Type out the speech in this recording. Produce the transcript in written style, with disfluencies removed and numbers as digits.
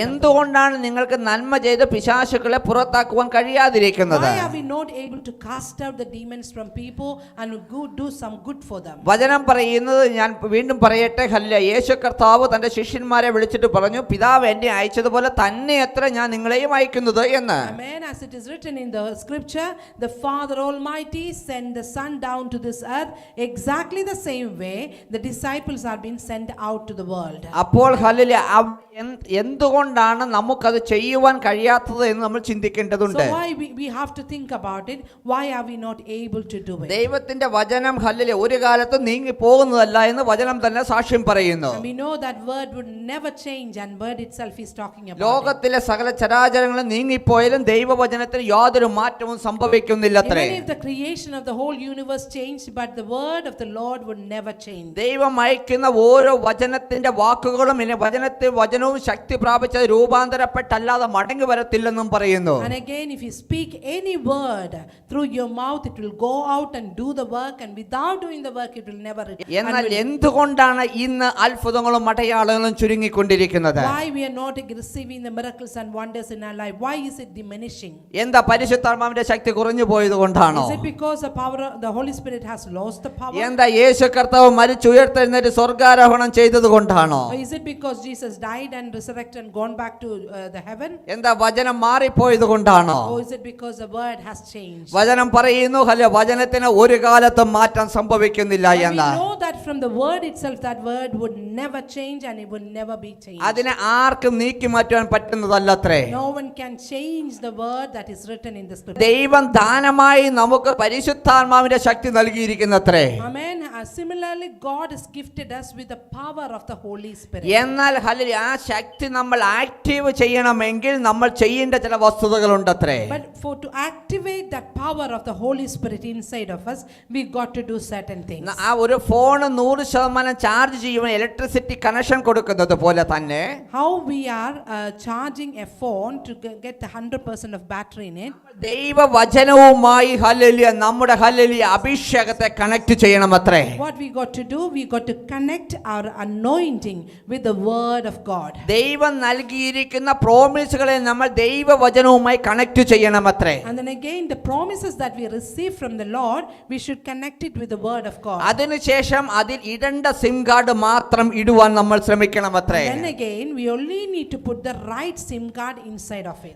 എന്തുകൊണ്ടാണ് നിങ്ങൾക്ക് നന്മ ചെയ്ത് പിശാചുക്കളെ പുറത്താക്കുവാൻ കഴിയാതിരിക്കുന്നത്? Why are we not able to cast out the demons from people and do some good for them? വചനം പറയുന്നത്, ഞാൻ വീണ്ടും പറയട്ടെ, യേശു കർത്താവ് തന്റെ ശിഷ്യന്മാരെ വിളിച്ചിട്ട് പറഞ്ഞു, പിതാവ് എന്നെ അയച്ചതുപോലെ തന്നെ എത്ര ഞാൻ നിങ്ങളെയും അയക്കുന്നത് എന്ന്. Amen. As it is written in the scripture, the Father Almighty sent the Son down to this earth exactly the same way the disciples are being sent out to the world. അപ്പോൾ എന്തുകൊണ്ടാണ് നമുക്കത് ചെയ്യുവാൻ കഴിയാത്തത് എന്ന് നമ്മൾ ചിന്തിക്കേണ്ടതുണ്ട്. So why we have to think about it? Why are we not able to do it? ദൈവത്തിന്റെ വചനം ഒരു കാലത്തും നീങ്ങി പോകുന്നതല്ല എന്ന് വചനം തന്നെ സാക്ഷ്യം പറയുന്നു. And we know that word would never change, and word itself is talking about ലോകത്തിലെ സകല ചരാചരങ്ങളും നീങ്ങിപ്പോയാലും ദൈവവചനത്തിന് യാതൊരു മാറ്റവും സംഭവിക്കുന്നില്ലത്രേ. Even if the creation of the whole universe changed, but the word of the Lord would never change. ദൈവം അയക്കുന്ന ഓരോ വചനത്തിന്റെ വാക്കുകളും വചനവും ശക്തി പ്രാപിച്ചത് രൂപാന്തരപ്പെട്ടല്ലാതെ മടങ്ങി വരത്തില്ലെന്നും പറയുന്നു. And again, if you speak any word through your mouth, it will go out and do the work, and without doing the work it will never return. എന്നാൽ എന്തുകൊണ്ടാണ് ഇന്ന് അത്ഭുതങ്ങളും അടയാളങ്ങളും ചുരുങ്ങിക്കൊണ്ടിരിക്കുന്നത്? Why we are not receiving the miracles and wonders in our life? Why is it diminishing? എന്താ പരിശുദ്ധാത്മാവിന്റെ ശക്തി കുറഞ്ഞു പോയതുകൊണ്ടാണോ? Is it because the power of the Holy Spirit has lost the power? എന്താ യേശു കർത്താവ് മരിച്ചുയർത്തെഴുന്നേറ്റ് സ്വർഗ്ഗാരോഹണം ചെയ്തതുകൊണ്ടാണോ? Is it because Jesus died and resurrected and gone back to the heaven? എന്താ വചനം മാറിപ്പോയതുകൊണ്ടാണോ? Or is it because the word has changed? വചനം പറയുന്നു, വചനത്തിന് ഒരു കാലത്തും മാറ്റം സംഭവിക്കുന്നില്ല എന്ന്. We know that from the word itself, that word would never change and it would never be changed. അതിനെ ആർക്കും നീക്കി മാറ്റാൻ പറ്റുന്നതല്ലത്രേ. No one can change the word that is written in the scripture. ദൈവം ദാനമായി നമുക്ക് പരിശുദ്ധാത്മാവിന്റെ ശക്തി നൽകിയിരിക്കുന്നത്രേ. Amen. Similarly, God has gifted us with the power of the Holy Spirit. എന്നാൽ ആ ശക്തി നമ്മൾ ആക്റ്റീവ് ചെയ്യണമെങ്കിൽ നമ്മൾ ചെയ്യേണ്ട ചില വസ്തുതകളുണ്ടത്രേ. But to activate that power of the Holy Spirit inside of us, we got to do certain things. ആ ഒരു phone 100% charge ചെയ്യുമ്പോൾ ഇലക്ട്രിസിറ്റി കണക്ഷൻ കൊടുക്കുന്നത് പോലെ തന്നെ how we are charging a phone to get 100% of battery in it, ദൈവവചനവുമായി നമ്മുടെ അഭിഷേകത്തെ connect ചെയ്യണമത്രേ. what we got to do, we got to connect our anointing with the word of God. ദൈവം നൽകിയിരിക്കുന്ന പ്രോമിസുകളെ നമ്മൾ ദൈവവചനവുമായി connect ചെയ്യണമത്രേ. And then again, the promises that we receive from the Lord, we should connect it with the word of God. അതിനുശേഷം അതിൽ ഇടേണ്ട SIM card മാത്രം ഇടുവാൻ നമ്മൾ ശ്രമിക്കണമത്രേ. Then again, we only need to put the right SIM card inside of it.